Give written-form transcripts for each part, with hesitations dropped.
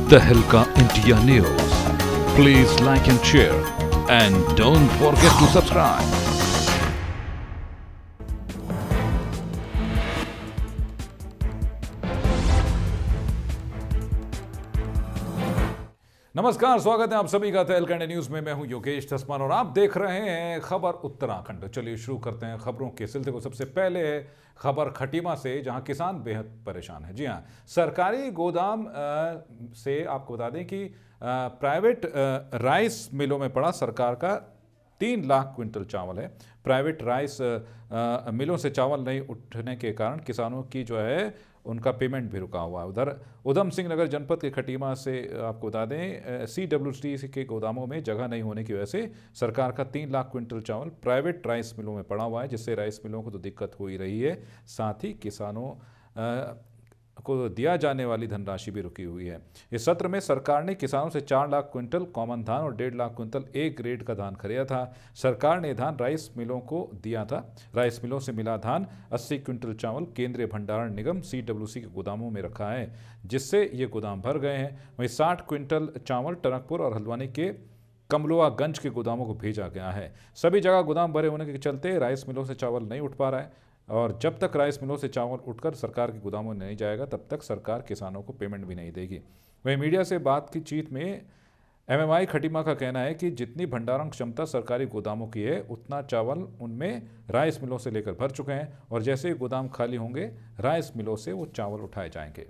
तहलका India news. Please like and share and don't forget to subscribe. नमस्कार, स्वागत है आप सभी का तहलका इंडिया न्यूज में। मैं हूं योगेश तस्मान और आप देख रहे हैं खबर उत्तराखंड। चलिए शुरू करते हैं खबरों के सिलसिले को। सबसे पहले है खबर खटीमा से, जहां किसान बेहद परेशान है। जी हां, सरकारी गोदाम से आपको बता दें कि प्राइवेट राइस मिलों में पड़ा सरकार का 3 लाख क्विंटल चावल है। प्राइवेट राइस मिलों से चावल नहीं उठने के कारण किसानों की जो है उनका पेमेंट भी रुका हुआ है। उधर उधम सिंह नगर जनपद के खटीमा से आपको बता दें CWT के गोदामों में जगह नहीं होने की वजह से सरकार का 3 लाख क्विंटल चावल प्राइवेट राइस मिलों में पड़ा हुआ है, जिससे राइस मिलों को तो दिक्कत हो ही रही है, साथ ही किसानों को दिया जाने वाली धनराशि भी रुकी हुई है। इस सत्र में सरकार ने किसानों से 4 लाख क्विंटल कॉमन धान और 1.5 लाख क्विंटल ए ग्रेड का धान खरीदा था। सरकार ने धान राइस मिलों को दिया था। राइस मिलों से मिला धान 80 क्विंटल चावल केंद्रीय भंडारण निगम CWC के गोदामों में रखा है, जिससे ये गोदाम भर गए हैं। वहीं 60 क्विंटल चावल टनकपुर और हल्द्वानी के कमलुआगंज के गोदामों को भेजा गया है। सभी जगह गोदाम भरे होने के चलते राइस मिलों से चावल नहीं उठ पा रहा है, और जब तक राइस मिलों से चावल उठकर सरकार के गोदामों में नहीं जाएगा तब तक सरकार किसानों को पेमेंट भी नहीं देगी। वहीं मीडिया से बातचीत में MMI खटीमा का कहना है कि जितनी भंडारण क्षमता सरकारी गोदामों की है उतना चावल उनमें राइस मिलों से लेकर भर चुके हैं, और जैसे ही गोदाम खाली होंगे राइस मिलों से वो चावल उठाए जाएंगे।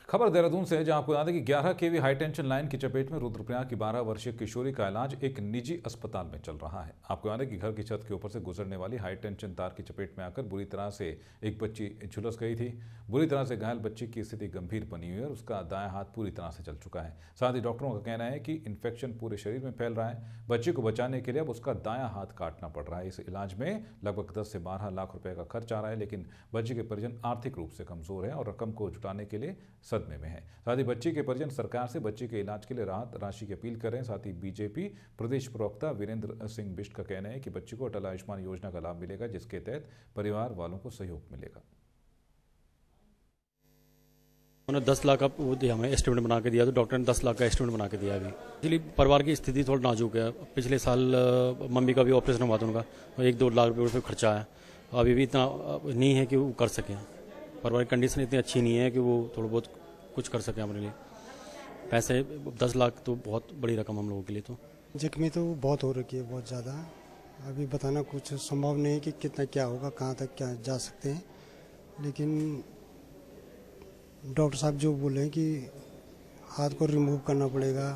खबर देहरादून से है, जहां आपको याद है कि 11 kV हाई टेंशन लाइन की चपेट में रुद्रप्रयाग की 12 वर्षीय किशोरी का इलाज एक निजी अस्पताल में चल रहा है। आपको याद है कि घर की छत के ऊपर से गुजरने वाली हाई टेंशन तार की चपेट में आकर बुरी तरह से एक बच्ची झुलस गई थी। बुरी तरह से घायल बच्ची की स्थिति गंभीर बनी हुई है और उसका दायां हाथ पूरी तरह से जल चुका है। साथ ही डॉक्टरों का कहना है कि इन्फेक्शन पूरे शरीर में फैल रहा है। बच्ची को बचाने के लिए अब उसका दायां हाथ काटना पड़ रहा है। इस इलाज में लगभग 10 से 12 लाख रुपए का खर्च आ रहा है, लेकिन बच्ची के परिजन आर्थिक रूप से कमजोर है और रकम को जुटाने के लिए सदमे में है। साथ ही बच्ची के परिजन सरकार से बच्ची के इलाज के लिए राहत राशि की अपील कर रहे हैं। साथ ही बीजेपी प्रदेश प्रवक्ता वीरेंद्र सिंह बिष्ट का कहना है कि बच्ची को अटल आयुष्मान योजना का लाभ मिलेगा, जिसके तहत परिवार वालों को सहयोग मिलेगा। उन्होंने 10 लाख का हमें एस्टिमेट बना के दिया, तो डॉक्टर ने 10 लाख का एस्टिमेट बना के दिया। अभी इसलिए परिवार की स्थिति थोड़ी नाजुक है। पिछले साल मम्मी का भी ऑपरेशन हुआ था उनका, 1-2 लाख रुपये खर्चा है। अभी भी इतना नहीं है कि वो कर सकें। परिवार की कंडीशन इतनी अच्छी नहीं है कि वो थोड़ा बहुत कुछ कर सकें अपने लिए। पैसे 10 लाख तो बहुत बड़ी रकम हम लोगों के लिए। तो जख्मी तो बहुत हो रखी है, बहुत ज़्यादा। अभी बताना कुछ संभव नहीं है कि कितना क्या होगा, कहाँ तक क्या जा सकते हैं, लेकिन डॉक्टर साहब जो बोले कि हाथ को रिमूव करना पड़ेगा,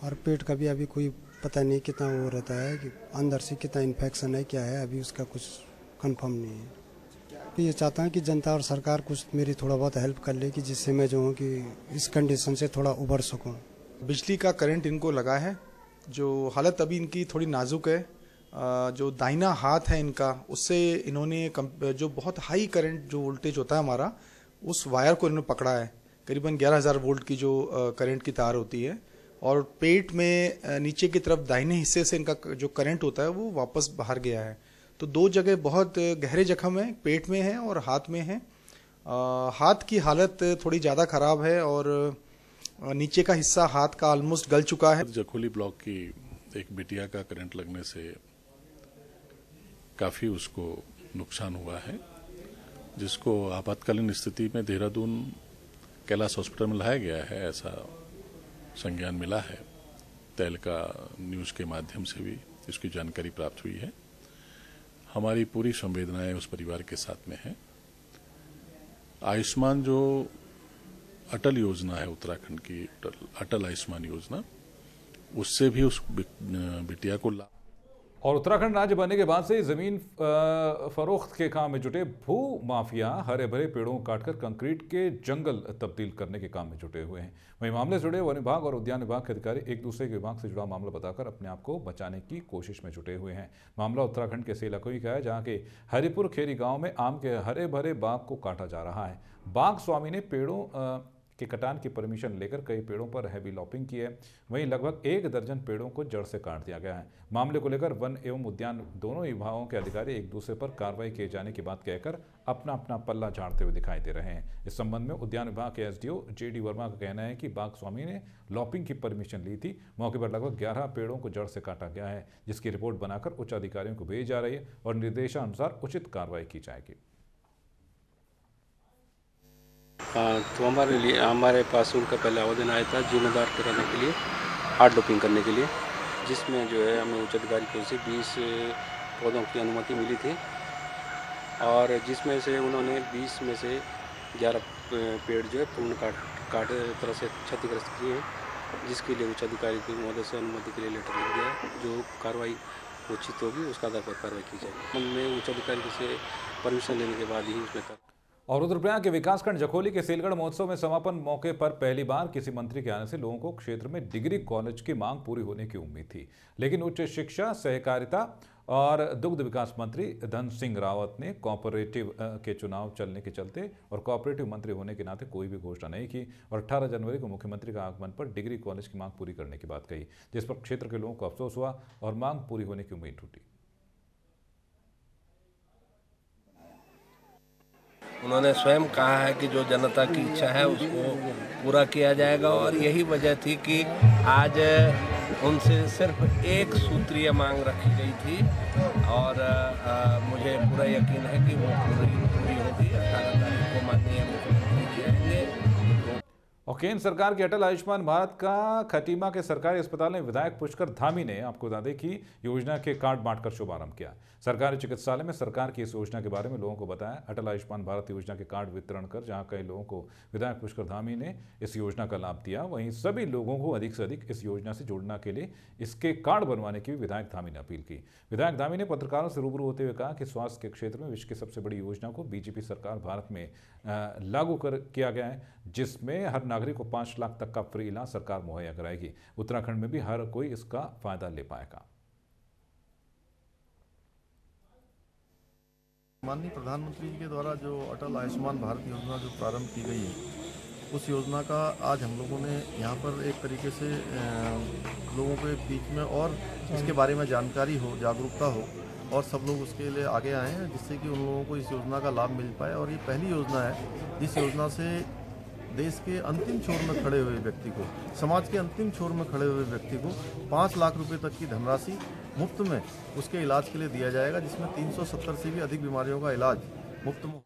और पेट का भी अभी कोई पता नहीं कितना वो रहता है कि अंदर से कितना इन्फेक्शन है, क्या है, अभी उसका कुछ कंफर्म नहीं है। तो ये चाहता हूँ कि जनता और सरकार कुछ मेरी थोड़ा बहुत हेल्प कर ले, कि जिससे मैं जो हूँ कि इस कंडीशन से थोड़ा उबर सकूँ। बिजली का करंट इनको लगा है, जो हालत अभी इनकी थोड़ी नाजुक है। जो दाहिना हाथ है इनका, उससे इन्होंने जो बहुत हाई करंट जो वोल्टेज होता है हमारा, उस वायर को इन्होंने पकड़ा है। करीबन 11,000 वोल्ट की जो करंट की तार होती है, और पेट में नीचे की तरफ दाहिने हिस्से से इनका जो करंट होता है वो वापस बाहर गया है। तो 2 जगह बहुत गहरे जख्म है, पेट में है और हाथ में है। हाथ की हालत थोड़ी ज़्यादा खराब है, और नीचे का हिस्सा हाथ का ऑलमोस्ट गल चुका है। जखोली ब्लॉक की एक बिटिया का करंट लगने से काफ़ी उसको नुकसान हुआ है, जिसको आपातकालीन स्थिति में देहरादून कैलाश हॉस्पिटल में लाया गया है, ऐसा संज्ञान मिला है। तहलका न्यूज़ के माध्यम से भी इसकी जानकारी प्राप्त हुई है। हमारी पूरी संवेदनाएं उस परिवार के साथ में है। आयुष्मान जो अटल योजना है उत्तराखंड की, अटल आयुष्मान योजना, उससे भी उस बिटिया को लाभ। और उत्तराखंड राज्य बनने के बाद से जमीन फरोख्त के काम में जुटे भू माफिया हरे भरे पेड़ों को काटकर कंक्रीट के जंगल तब्दील करने के काम में जुटे हुए हैं। वहीं मामले से जुड़े वन विभाग और उद्यान विभाग के अधिकारी एक दूसरे के विभाग से जुड़ा मामला बताकर अपने आप को बचाने की कोशिश में जुटे हुए हैं। मामला उत्तराखंड के सेलाकोई का है, जहाँ के हरिपुर खेरी गाँव में आम के हरे भरे बाग को काटा जा रहा है। बाग स्वामी ने पेड़ों के कटान की परमिशन लेकर कई पेड़ों पर हैवी लॉपिंग की है। वहीं लगभग 1 दर्जन पेड़ों को जड़ से काट दिया गया है। मामले को लेकर वन एवं उद्यान दोनों विभागों के अधिकारी एक दूसरे पर कार्रवाई किए जाने की बात कहकर अपना अपना पल्ला झाड़ते हुए दिखाई दे रहे हैं। इस संबंध में उद्यान विभाग के एसडीओ जेडी वर्मा का कहना है कि बाग स्वामी ने लॉपिंग की परमिशन ली थी। मौके पर लगभग 11 पेड़ों को जड़ से काटा गया है, जिसकी रिपोर्ट बनाकर उच्च अधिकारियों को भेजी जा रही है और निर्देशानुसार उचित कार्रवाई की जाएगी। तो हमारे पास उनका पहले आवेदन आया था जिम्मेदार कराने के लिए, हार्ड लॉपिंग करने के लिए, जिसमें जो है हमें उच्च अधिकारी की ओर से 20 पौधों की अनुमति मिली थी और जिसमें से उन्होंने 20 में से 11 पेड़ जो है पूर्ण काट तरह से क्षतिग्रस्त किए हैं, जिसके लिए उच्च अधिकारी की महोदय से अनुमति के लिए लेटर लिख दिया है। जो कार्रवाई उचित होगी उसका आधार पर कार्रवाई की जाएगी। हमने उच्च अधिकारी से परमिशन लेने के बाद ही उसमें और रुद्रप्रयाग के विकासखंड जखोली के सेलगढ़ महोत्सव में समापन मौके पर पहली बार किसी मंत्री के आने से लोगों को क्षेत्र में डिग्री कॉलेज की मांग पूरी होने की उम्मीद थी, लेकिन उच्च शिक्षा, सहकारिता और दुग्ध विकास मंत्री धन सिंह रावत ने कोऑपरेटिव के चुनाव चलने के चलते और कोऑपरेटिव मंत्री होने के नाते कोई भी घोषणा नहीं की और 18 जनवरी को मुख्यमंत्री का आगमन पर डिग्री कॉलेज की मांग पूरी करने की बात कही, जिस पर क्षेत्र के लोगों को अफसोस हुआ और मांग पूरी होने की उम्मीद टूटी। उन्होंने स्वयं कहा है कि जो जनता की इच्छा है उसको पूरा किया जाएगा और यही वजह थी कि आज उनसे सिर्फ एक सूत्रीय मांग रखी गई थी और मुझे पूरा यकीन है कि वो पूरी होगी। 18 तारीख को माननीय मुख्यमंत्री जी आएंगे। और केंद्र सरकार के अटल आयुष्मान भारत का खटीमा के सरकारी अस्पताल में विधायक पुष्कर धामी ने आपको बता दें कि योजना के कार्ड बांटकर शुभारंभ किया। सरकारी चिकित्सालय में सरकार की इस योजना के बारे में लोगों को बताया। अटल आयुष्मान भारत योजना के कार्ड वितरण कर जहां कई लोगों को विधायक पुष्कर धामी ने इस योजना का लाभ दिया, वहीं सभी लोगों को अधिक से अधिक इस योजना से जुड़ने के लिए इसके कार्ड बनवाने की भी विधायक धामी ने अपील की। विधायक धामी ने पत्रकारों से रूबरू होते हुए कहा कि स्वास्थ्य के क्षेत्र में विश्व की सबसे बड़ी योजना को बीजेपी सरकार भारत में लागू किया गया है, जिसमें हर नागरिक को 5 लाख तक का फ्री इलाज सरकार मुहैया कराएगी। उत्तराखंड में भी हर कोई इसका फायदा ले पाएगा। माननीय प्रधानमंत्री जी के द्वारा जो अटल आयुष्मान भारत योजना जो प्रारंभ की गई है, उस योजना का आज हम लोगों ने यहाँ पर एक तरीके से लोगों के बीच में और इसके बारे में जानकारी हो, जागरूकता हो और सब लोग उसके लिए आगे आए हैं, जिससे कि उन लोगों को इस योजना का लाभ मिल पाए। और ये पहली योजना है जिस योजना से देश के अंतिम छोर में खड़े हुए व्यक्ति को, समाज के अंतिम छोर में खड़े हुए व्यक्ति को 5 लाख रुपए तक की धनराशि मुफ्त में उसके इलाज के लिए दिया जाएगा, जिसमें 370 से भी अधिक बीमारियों का इलाज मुफ्त में।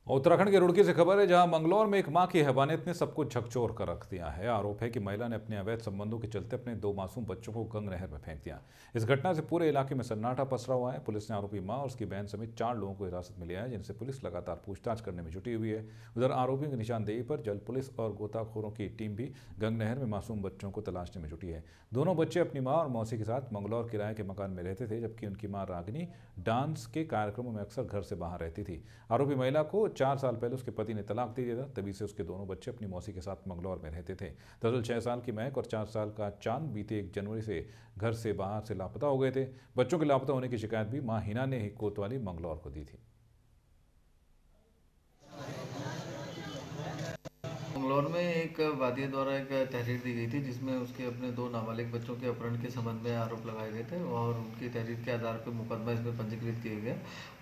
उत्तराखंड के रुड़की से खबर है, जहां मंगलौर में एक मां की हैवानियत ने सबको झकझोर कर रख दिया है। आरोप है कि महिला ने अपने अवैध संबंधों के चलते अपने 2 मासूम बच्चों को गंगा नहर में फेंक दिया। इस घटना से पूरे इलाके में सन्नाटा पसरा हुआ है। पुलिस ने आरोपी मां और उसकी बहन समेत 4 लोगों को हिरासत में लिया है, जिनसे पुलिस लगातार पूछताछ करने में जुटी हुई है। उधर आरोपियों की निशानदेही पर जल पुलिस और गोताखोरों की टीम भी गंगा नहर में मासूम बच्चों को तलाशने में जुटी है। दोनों बच्चे अपनी मां और मौसी के साथ मंगलौर किराए के मकान में रहते थे, जबकि उनकी मां रागिनी डांस के कार्यक्रमों में अक्सर घर से बाहर रहती थी। आरोपी महिला को 4 साल पहले उसके पति ने तलाक दे दिया था, तभी से उसके दोनों बच्चे अपनी मौसी के साथ मंगलौर में रहते थे। दरअसल 6 साल की महक और 4 साल का चांद बीते 1 जनवरी से घर से बाहर से लापता हो गए थे। बच्चों के लापता होने की शिकायत भी मां हिना ने ही कोतवाली मंगलौर को दी थी। मंगलौर में एक वादिया द्वारा एक तहरीर दी गई थी, जिसमें उसके अपने 2 नाबालिग बच्चों के अपहरण के संबंध में आरोप लगाए गए थे और उनकी तहरीर के आधार पर मुकदमा इसमें पंजीकृत किया गया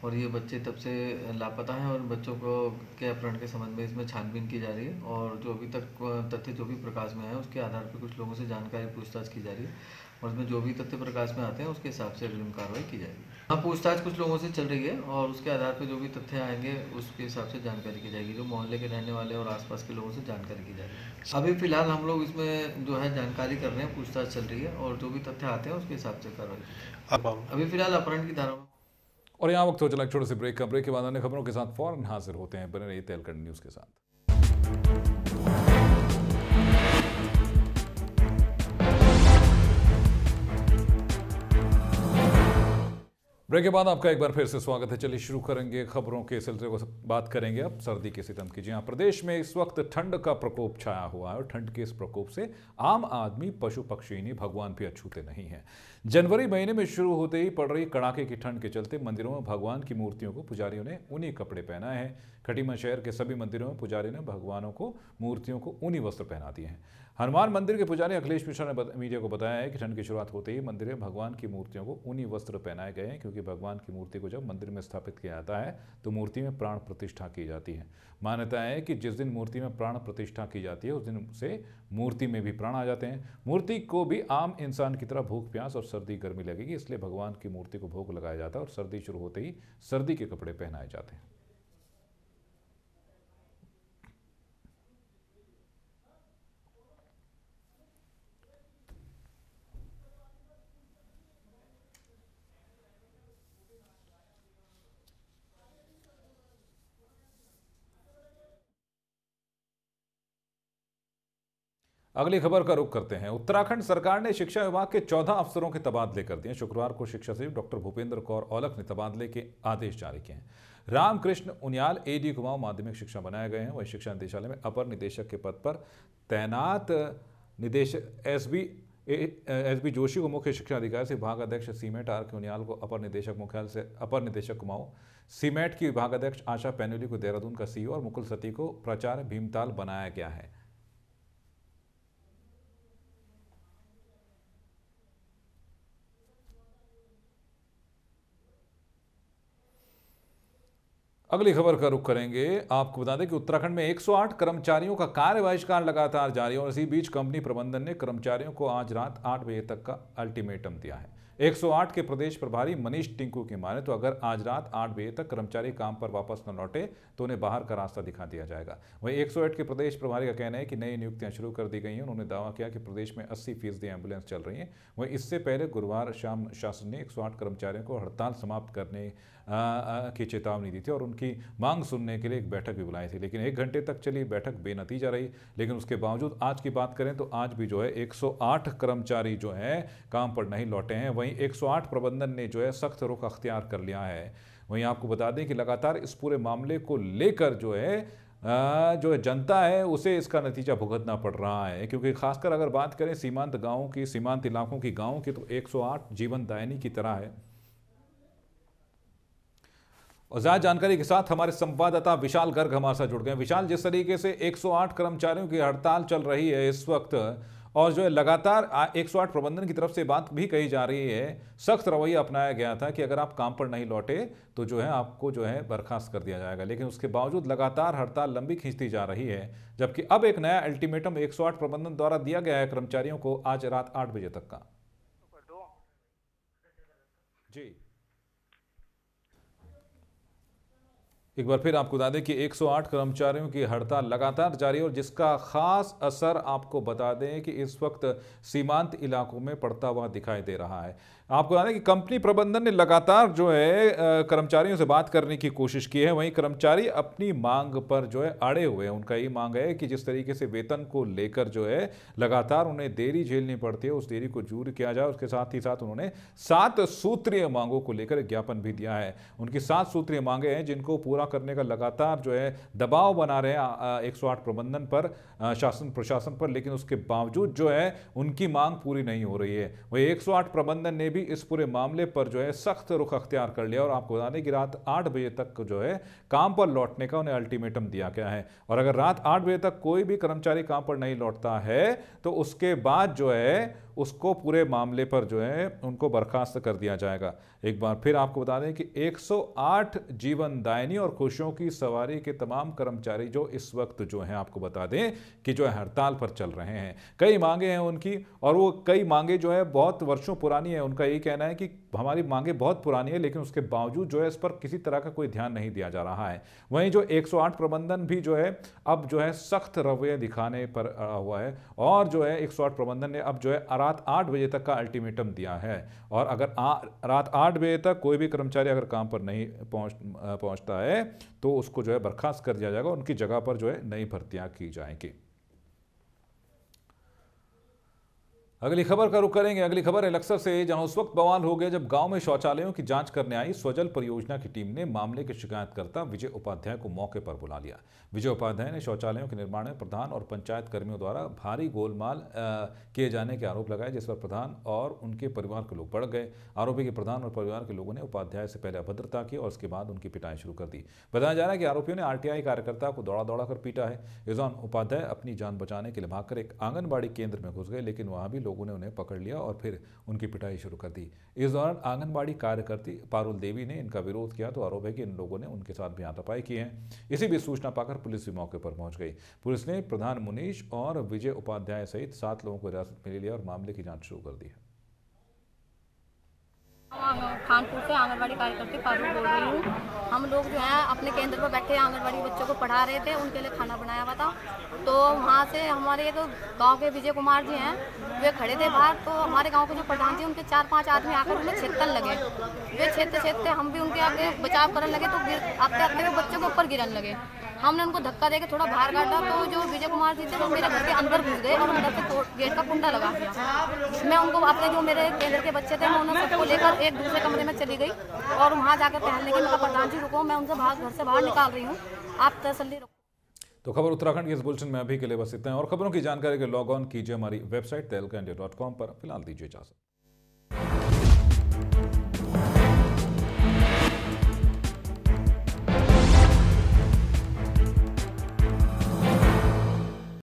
और ये बच्चे तब से लापता हैं और बच्चों को के अपहरण के संबंध में इसमें छानबीन की जा रही है और जो अभी तक तथ्य जो भी प्रकाश में है उसके आधार पर कुछ लोगों से जानकारी पूछताछ की जा रही है और इसमें जो भी तथ्य प्रकाश में आते हैं उसके हिसाब से अग्रिम कार्रवाई की जाएगी। हाँ, पूछताछ कुछ लोगों से चल रही है और उसके आधार पर जो भी तथ्य आएंगे उसके हिसाब से जानकारी की जाएगी। जो मोहल्ले के रहने वाले और आसपास के लोगों से जानकारी की जाएगी। अभी फिलहाल हम लोग इसमें जो है जानकारी कर रहे हैं, पूछताछ चल रही है और जो भी तथ्य आते हैं उसके हिसाब से कार्रवाई। अभी फिलहाल अपहरण की धारा में। और यहाँ वक्त हो चला एक छोटे से ब्रेक का। ब्रेक के बाद अन्य खबरों के साथ फौरन हाजिर होते हैं। बने रहिए तेलकंड न्यूज के साथ। ब्रेक के बाद आपका एक बार फिर से स्वागत है। चलिए शुरू करेंगे खबरों के सिलसिले को। बात करेंगे अब सर्दी के सितम की। जी हाँ, प्रदेश में इस वक्त ठंड का प्रकोप छाया हुआ है और ठंड के इस प्रकोप से आम आदमी, पशु पक्षी नहीं, भगवान भी अछूते नहीं हैं। जनवरी महीने में शुरू होते ही पड़ रही कड़ाके की ठंड के चलते मंदिरों में भगवान की मूर्तियों को पुजारियों ने ऊनी कपड़े पहनाए हैं। खटीमा शहर के सभी मंदिरों में पुजारी ने भगवानों को मूर्तियों को ऊनी वस्त्र पहना दिए हैं। हनुमान मंदिर के पुजारी अखिलेश मिश्रा ने मीडिया को बताया है कि ठंड की शुरुआत होते ही मंदिर में भगवान की मूर्तियों को ऊनी वस्त्र पहनाए गए हैं, क्योंकि भगवान की मूर्ति को जब मंदिर में स्थापित किया जाता है तो मूर्ति में प्राण प्रतिष्ठा की जाती है। मान्यता है कि जिस दिन मूर्ति में प्राण प्रतिष्ठा की जाती है उस दिन से मूर्ति में भी प्राण आ जाते हैं। मूर्ति को भी आम इंसान की तरह भूख प्यास और सर्दी गर्मी लगेगी, इसलिए भगवान की मूर्ति को भोग लगाया जाता है और सर्दी शुरू होते ही सर्दी के कपड़े पहनाए जाते हैं। अगली खबर का रुख करते हैं। उत्तराखंड सरकार ने शिक्षा विभाग के 14 अफसरों के तबादले कर दिए। शुक्रवार को शिक्षा सचिव डॉक्टर भूपेंद्र कौर औलख ने तबादले के आदेश जारी किए हैं। रामकृष्ण उनियाल एडी कुमाऊं माध्यमिक शिक्षा बनाए गए हैं। वहीं शिक्षा निदेशालय में अपर निदेशक के पद पर तैनात निदेशक एसबी जोशी को मुख्य शिक्षा अधिकारी से विभाग अध्यक्ष सीमेट आर के उनियाल को अपर निदेशक मुख्यालय से अपर निदेशक कुमाऊं, सीमेट की विभाग अध्यक्ष आशा पैनुली को देहरादून का सीईओ और मुकुल सती को प्राचार्य भीमताल बनाया गया है। अगली खबर का रुख करेंगे। आपको बता दें कि उत्तराखंड में 108 कर्मचारियों का कार्य बहिष्कार लगातार जारी है और इसी बीच कंपनी प्रबंधन ने कर्मचारियों को आज रात 8 बजे तक का अल्टीमेटम दिया है। 108 के प्रदेश प्रभारी मनीष टिंकू की माने तो अगर आज रात 8 बजे तक कर्मचारी काम पर वापस न लौटे तो उन्हें बाहर का रास्ता दिखा दिया जाएगा। वहीं 108 के प्रदेश प्रभारी का कहना है कि नई नियुक्तियां शुरू कर दी गई हैं। उन्होंने दावा किया कि प्रदेश में 80% एम्बुलेंस चल रही हैं। वहीं इससे पहले गुरुवार शाम शासन ने 108 कर्मचारियों को हड़ताल समाप्त करने की चेतावनी दी थी और उनकी मांग सुनने के लिए एक बैठक भी बुलाई थी, लेकिन 1 घंटे तक चली बैठक बेनतीजा रही। लेकिन उसके बावजूद आज की बात करें तो आज भी जो है 108 कर्मचारी जो है काम पर नहीं लौटे हैं। वहीं 108 प्रबंधन ने जो है सख्त रुख अख्तियार कर लिया है। वहीं आपको बता दें कि लगातार इस पूरे मामले को लेकर जो है जनता है उसे इसका नतीजा भुगतना पड़ रहा है, क्योंकि खासकर अगर बात करें सीमांत गांवों की, सीमांत इलाकों की गांवों की, तो 108 जीवन दायिनी की तरह है। और ज़्यादा जानकारी के साथ हमारे संवाददाता विशाल गर्ग हमारे साथ जुड़ गए। विशाल, जिस तरीके से 108 कर्मचारियों की हड़ताल चल रही है इस वक्त और जो है लगातार 108 प्रबंधन की तरफ से बात भी कही जा रही है, सख्त रवैया अपनाया गया था कि अगर आप काम पर नहीं लौटे तो जो है आपको जो है बर्खास्त कर दिया जाएगा, लेकिन उसके बावजूद लगातार हड़ताल लंबी खींचती जा रही है। जबकि अब एक नया अल्टीमेटम 108 प्रबंधन द्वारा दिया गया है कर्मचारियों को आज रात 8 बजे तक का। जी, एक बार फिर आपको बता दें कि 108 कर्मचारियों की हड़ताल लगातार जारी है और जिसका खास असर आपको बता दें कि इस वक्त सीमांत इलाकों में पड़ता हुआ दिखाई दे रहा है। आपको बता दें कि कंपनी प्रबंधन ने लगातार जो है कर्मचारियों से बात करने की कोशिश की है। वहीं कर्मचारी अपनी मांग पर जो है अड़े हुए हैं। उनका ये मांग है कि जिस तरीके से वेतन को लेकर जो है लगातार उन्हें देरी झेलनी पड़ती है, उस देरी को दूर किया जाए। उसके साथ ही साथ उन्होंने 7 सूत्रीय मांगों को लेकर ज्ञापन भी दिया है। उनकी 7 सूत्रीय मांगे हैं जिनको पूरा करने का लगातार जो है दबाव बना रहे हैं 108 प्रबंधन पर, शासन प्रशासन पर, लेकिन उसके बावजूद जो है उनकी मांग पूरी नहीं हो रही है। वही 108 प्रबंधन ने भी इस पूरे मामले पर जो है सख्त रुख अख्तियार कर लिया और आपको बता दें कि रात 8 बजे तक जो है काम पर लौटने का उन्हें अल्टीमेटम दिया गया है। और अगर रात 8 बजे तक कोई भी कर्मचारी काम पर नहीं लौटता है तो उसके बाद जो है उसको पूरे मामले पर जो है उनको बर्खास्त कर दिया जाएगा। एक बार फिर आपको बता दें कि 108 जीवन दायिनी और खुशियों की सवारी के तमाम कर्मचारी जो इस वक्त जो हैं आपको बता दें कि जो है हड़ताल पर चल रहे हैं। कई मांगे हैं उनकी और वो कई मांगे जो है बहुत वर्षों पुरानी है। उनका यही कहना है कि हमारी मांगे बहुत पुरानी है, लेकिन उसके बावजूद जो है इस पर किसी तरह का कोई ध्यान नहीं दिया जा रहा है। वहीं जो 108 प्रबंधन भी जो है अब जो है सख्त रवैया दिखाने पर अड़ा हुआ है और जो है 108 प्रबंधन ने अब जो है रात 8 बजे तक का अल्टीमेटम दिया है और अगर रात 8 बजे तक कोई भी कर्मचारी अगर काम पर नहीं पहुंचता है तो उसको जो है बर्खास्त कर दिया जाएगा, उनकी जगह पर जो है नई भर्तियां की जाएंगी। अगली खबर का रुख करेंगे। अगली खबर है लक्सर से, जहां उस वक्त बवाल हो गया जब गांव में शौचालयों की जांच करने आई स्वजल परियोजना की टीम ने मामले के शिकायतकर्ता विजय उपाध्याय को मौके पर बुला लिया। विजय उपाध्याय ने शौचालयों के निर्माण में प्रधान और पंचायत कर्मियों द्वारा भारी गोलमाल किए जाने के आरोप लगाए, जिस पर प्रधान और उनके परिवार के लोग भड़क गए। आरोपी के प्रधान और परिवार के लोगों ने उपाध्याय से पहले अभद्रता की और उसके बाद उनकी पिटाई शुरू कर दी। बताया जा रहा है कि आरोपियों ने आरटीआई कार्यकर्ता को दौड़ा दौड़ा कर पीटा है। इस दौरान उपाध्याय अपनी जान बचाने के लिए भागकर एक आंगनबाड़ी केंद्र में घुस गए, लेकिन वहां भी लोगों ने उन्हें पकड़ लिया और फिर उनकी पिटाई शुरू कर दी। इस दौरान आंगनबाड़ी कार्यकर्ती पारुल देवी ने इनका विरोध किया तो आरोप है कि इन लोगों ने उनके साथ भी हाथापाई की है। इसी बीच सूचना पाकर पुलिस भी मौके पर पहुंच गई। पुलिस ने प्रधान मुनीश और विजय उपाध्याय सहित 7 लोगों को हिरासत में ले लिया और मामले की जांच शुरू कर दी है। खानपुर से आंगनबाड़ी कार्यकर्ती पारुल बोल रही हूँ। हम लोग जो है अपने केंद्र पर बैठे आंगनबाड़ी बच्चों को पढ़ा रहे थे, उनके लिए खाना बनाया हुआ था। तो वहाँ से हमारे तो गांव के विजय कुमार जी हैं, वे खड़े थे बाहर। तो हमारे गांव के जो प्रधान जी उनके 4-5 आदमी आकर उन्हें छेदने लगे। वे छेदते हम भी उनके आगे बचाव करने लगे, तो आते आते हुए बच्चों के ऊपर गिरने लगे। हमने उनको धक्का देकर थोड़ा बाहर काटा, तो जो विजय कुमार जी थे वो मेरे घर के अंदर घुस गए और अंदर से गेट का कुंडा लगा दिया। मैं उनको अपने जो मेरे केंद्र के बच्चे थे मैं उन्हें सबको लेकर एक दूसरे कमरे में चली गई और वहाँ जाकर टहलने की मेरा प्रधान जी रुको, मैं उनसे घर से बाहर निकाल रही हूँ, आप तसल्ली रखो। तो खबर उत्तराखंड के इस बुलेटिन में अभी के लिए बस इतना है और खबरों की जानकारी के लॉग ऑन कीजिए हमारी वेबसाइट tehlka-india.com पर। फिलहाल दीजिए इजाजत।